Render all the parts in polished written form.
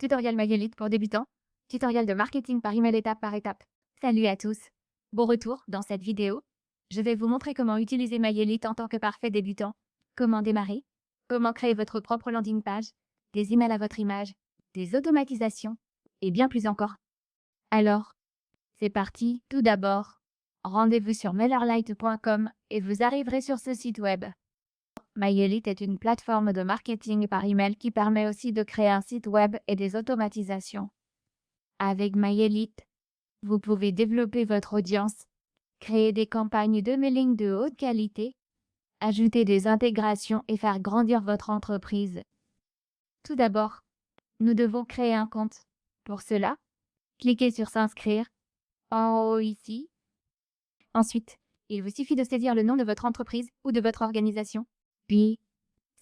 Tutoriel MyElite pour débutants. Tutoriel de marketing par email étape par étape. Salut à tous. Bon retour dans cette vidéo. Je vais vous montrer comment utiliser MyElite en tant que parfait débutant. Comment démarrer. Comment créer votre propre landing page. Des emails à votre image. Des automatisations. Et bien plus encore. Alors, c'est parti. Tout d'abord, rendez-vous sur mailerlite.com et vous arriverez sur ce site web. MyElite est une plateforme de marketing par email qui permet aussi de créer un site web et des automatisations. Avec MyElite, vous pouvez développer votre audience, créer des campagnes de mailing de haute qualité, ajouter des intégrations et faire grandir votre entreprise. Tout d'abord, nous devons créer un compte. Pour cela, cliquez sur S'inscrire en haut ici. Ensuite, il vous suffit de saisir le nom de votre entreprise ou de votre organisation. Puis,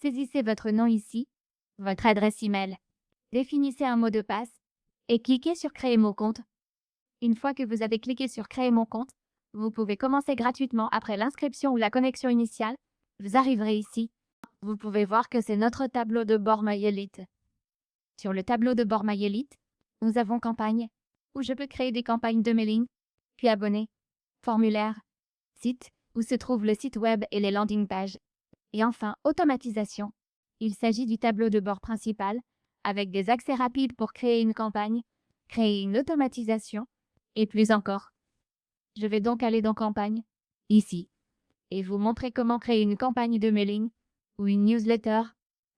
saisissez votre nom ici, votre adresse email, définissez un mot de passe et cliquez sur Créer mon compte. Une fois que vous avez cliqué sur Créer mon compte, vous pouvez commencer gratuitement après l'inscription ou la connexion initiale. Vous arriverez ici. Vous pouvez voir que c'est notre tableau de bord MyElite. Sur le tableau de bord MyElite, nous avons Campagne, où je peux créer des campagnes de mailing, puis Abonnés, Formulaire, Site, où se trouve le site web et les landing pages. Et enfin, Automatisation. Il s'agit du tableau de bord principal, avec des accès rapides pour créer une campagne, créer une automatisation, et plus encore. Je vais donc aller dans Campagne, ici, et vous montrer comment créer une campagne de mailing ou une newsletter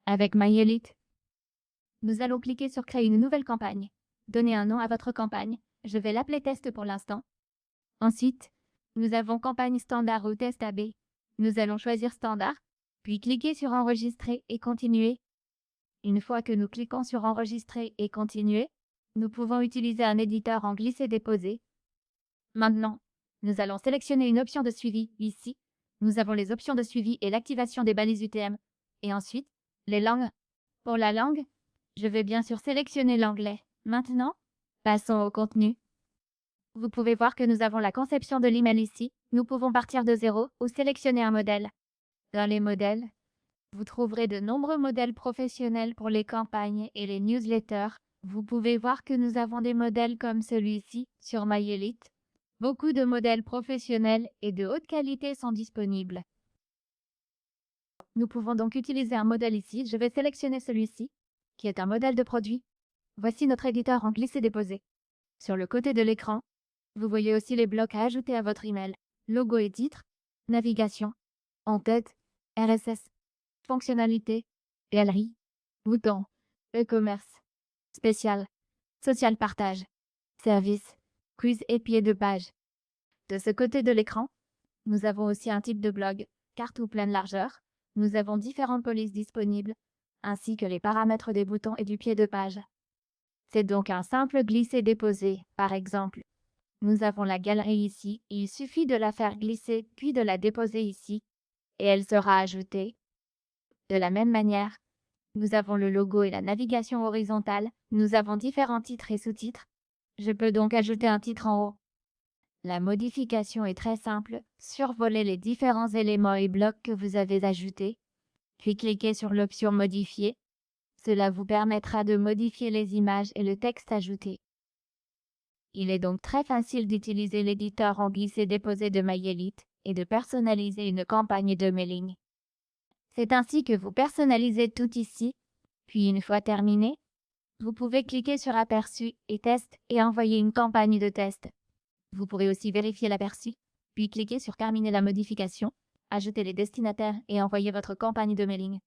avec MyElite. Nous allons cliquer sur Créer une nouvelle campagne. Donnez un nom à votre campagne. Je vais l'appeler Test pour l'instant. Ensuite, nous avons Campagne standard ou Test AB. Nous allons choisir Standard, puis cliquer sur Enregistrer et Continuer. Une fois que nous cliquons sur Enregistrer et Continuer, nous pouvons utiliser un éditeur en glisser-déposer. Maintenant, nous allons sélectionner une option de suivi ici. Nous avons les options de suivi et l'activation des balises UTM. Et ensuite, les langues. Pour la langue, je vais bien sûr sélectionner l'anglais. Maintenant, passons au contenu. Vous pouvez voir que nous avons la conception de l'email ici. Nous pouvons partir de zéro ou sélectionner un modèle. Dans les modèles, vous trouverez de nombreux modèles professionnels pour les campagnes et les newsletters. Vous pouvez voir que nous avons des modèles comme celui-ci sur MyElite. Beaucoup de modèles professionnels et de haute qualité sont disponibles. Nous pouvons donc utiliser un modèle ici. Je vais sélectionner celui-ci, qui est un modèle de produit. Voici notre éditeur en glisser-déposer. Sur le côté de l'écran, vous voyez aussi les blocs à ajouter à votre email. Logo et titre, navigation, en-tête, RSS, fonctionnalités, galerie, bouton, e-commerce, spécial, social partage, service, quiz et pied de page. De ce côté de l'écran, nous avons aussi un type de blog, carte ou pleine largeur. Nous avons différentes polices disponibles, ainsi que les paramètres des boutons et du pied de page. C'est donc un simple glisser-déposer, par exemple. Nous avons la galerie ici, il suffit de la faire glisser puis de la déposer ici, et elle sera ajoutée. De la même manière, nous avons le logo et la navigation horizontale. Nous avons différents titres et sous-titres. Je peux donc ajouter un titre en haut. La modification est très simple. Survolez les différents éléments et blocs que vous avez ajoutés, puis cliquez sur l'option Modifier. Cela vous permettra de modifier les images et le texte ajouté. Il est donc très facile d'utiliser l'éditeur en glisser-déposer de MyElite et de personnaliser une campagne de mailing. C'est ainsi que vous personnalisez tout ici, puis une fois terminé, vous pouvez cliquer sur Aperçu et Test et envoyer une campagne de test. Vous pourrez aussi vérifier l'aperçu, puis cliquer sur Terminer la modification, ajouter les destinataires et envoyer votre campagne de mailing.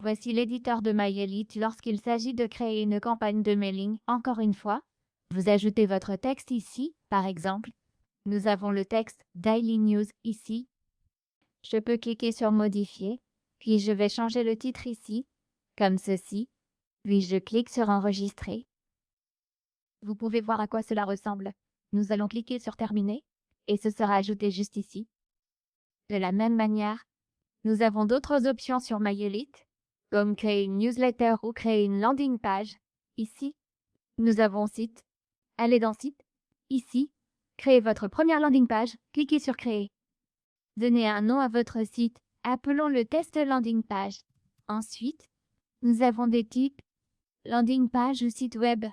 Voici l'éditeur de MyElite lorsqu'il s'agit de créer une campagne de mailing. Encore une fois, vous ajoutez votre texte ici, par exemple. Nous avons le texte Daily News ici. Je peux cliquer sur Modifier, puis je vais changer le titre ici, comme ceci, puis je clique sur Enregistrer. Vous pouvez voir à quoi cela ressemble. Nous allons cliquer sur Terminer, et ce sera ajouté juste ici. De la même manière, nous avons d'autres options sur MyElite, comme créer une newsletter ou créer une landing page. Ici, nous avons Site. Allez dans Site. Ici, créez votre première landing page. Cliquez sur Créer. Donnez un nom à votre site. Appelons-le Test Landing Page. Ensuite, nous avons des types, Landing page ou site web.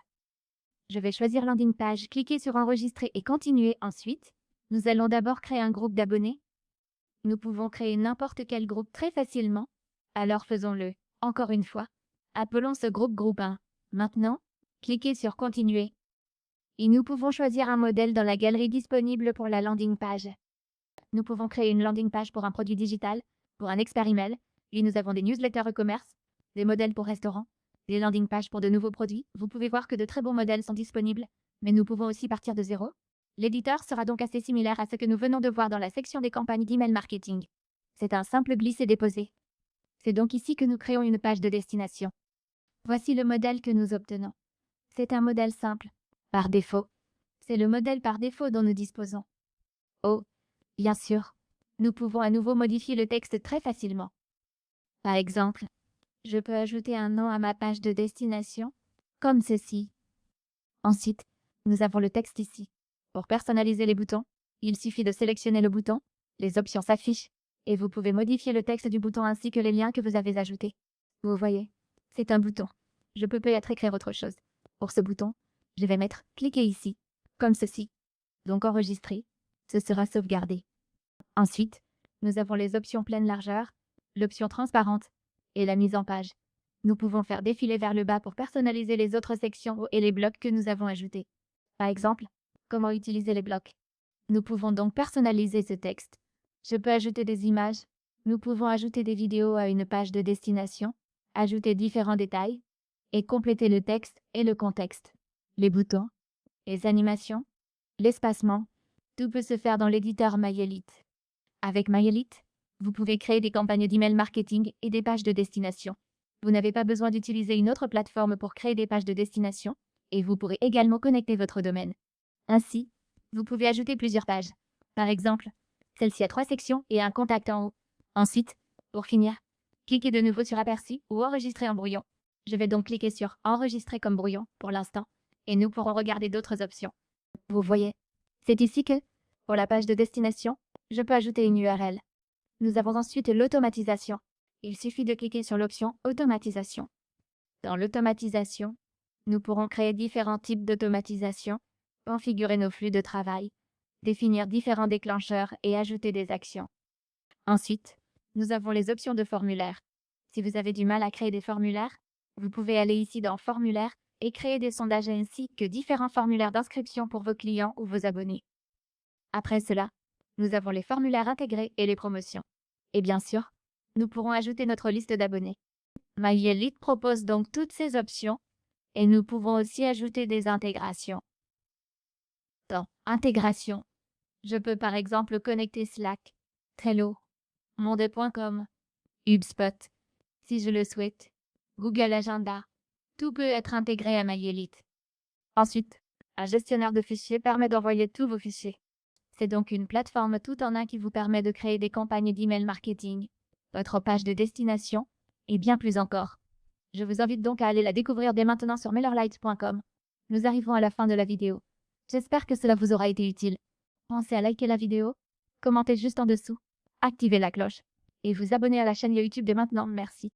Je vais choisir landing page, cliquez sur enregistrer et continuer. Ensuite, nous allons d'abord créer un groupe d'abonnés. Nous pouvons créer n'importe quel groupe très facilement. Alors faisons-le. Encore une fois. Appelons ce groupe 1. Maintenant, cliquez sur continuer. Et nous pouvons choisir un modèle dans la galerie disponible pour la landing page. Nous pouvons créer une landing page pour un produit digital, pour un expert email, et nous avons des newsletters e-commerce, des modèles pour restaurants, des landing pages pour de nouveaux produits. Vous pouvez voir que de très bons modèles sont disponibles, mais nous pouvons aussi partir de zéro. L'éditeur sera donc assez similaire à ce que nous venons de voir dans la section des campagnes d'email marketing. C'est un simple glisser-déposer. C'est donc ici que nous créons une page de destination. Voici le modèle que nous obtenons. C'est un modèle simple, par défaut. C'est le modèle par défaut dont nous disposons. Oh, bien sûr, nous pouvons à nouveau modifier le texte très facilement. Par exemple, je peux ajouter un nom à ma page de destination, comme ceci. Ensuite, nous avons le texte ici. Pour personnaliser les boutons, il suffit de sélectionner le bouton, les options s'affichent, et vous pouvez modifier le texte du bouton ainsi que les liens que vous avez ajoutés. Vous voyez, c'est un bouton. Je peux peut-être écrire autre chose. Pour ce bouton, je vais mettre « Cliquez ici », comme ceci. Donc enregistrer, ce sera sauvegardé. Ensuite, nous avons les options pleine largeur, l'option transparente et la mise en page. Nous pouvons faire défiler vers le bas pour personnaliser les autres sections et les blocs que nous avons ajoutés. Par exemple, comment utiliser les blocs. Nous pouvons donc personnaliser ce texte. Je peux ajouter des images. Nous pouvons ajouter des vidéos à une page de destination, ajouter différents détails et compléter le texte et le contexte. Les boutons, les animations, l'espacement, tout peut se faire dans l'éditeur MyElite. Avec MyElite, vous pouvez créer des campagnes d'email marketing et des pages de destination. Vous n'avez pas besoin d'utiliser une autre plateforme pour créer des pages de destination et vous pourrez également connecter votre domaine. Ainsi, vous pouvez ajouter plusieurs pages. Par exemple, celle-ci a 3 sections et un contact en haut. Ensuite, pour finir, cliquez de nouveau sur Aperçu ou Enregistrer en brouillon. Je vais donc cliquer sur Enregistrer comme brouillon pour l'instant et nous pourrons regarder d'autres options. Vous voyez, c'est ici que, pour la page de destination, je peux ajouter une URL. Nous avons ensuite l'automatisation. Il suffit de cliquer sur l'option Automatisation. Dans l'automatisation, nous pourrons créer différents types d'automatisation, configurer nos flux de travail, définir différents déclencheurs et ajouter des actions. Ensuite, nous avons les options de formulaire. Si vous avez du mal à créer des formulaires, vous pouvez aller ici dans Formulaire et créer des sondages ainsi que différents formulaires d'inscription pour vos clients ou vos abonnés. Après cela, nous avons les formulaires intégrés et les promotions. Et bien sûr, nous pourrons ajouter notre liste d'abonnés. MyElite propose donc toutes ces options et nous pouvons aussi ajouter des intégrations. Dans Intégration, je peux par exemple connecter Slack, Trello, Monde.com, HubSpot, si je le souhaite, Google Agenda. Tout peut être intégré à MyElite. Ensuite, un gestionnaire de fichiers permet d'envoyer tous vos fichiers. C'est donc une plateforme tout en un qui vous permet de créer des campagnes d'email marketing, votre page de destination et bien plus encore. Je vous invite donc à aller la découvrir dès maintenant sur MailerLite.com. Nous arrivons à la fin de la vidéo. J'espère que cela vous aura été utile. Pensez à liker la vidéo, commentez juste en dessous, activez la cloche et vous abonner à la chaîne YouTube dès maintenant. Merci.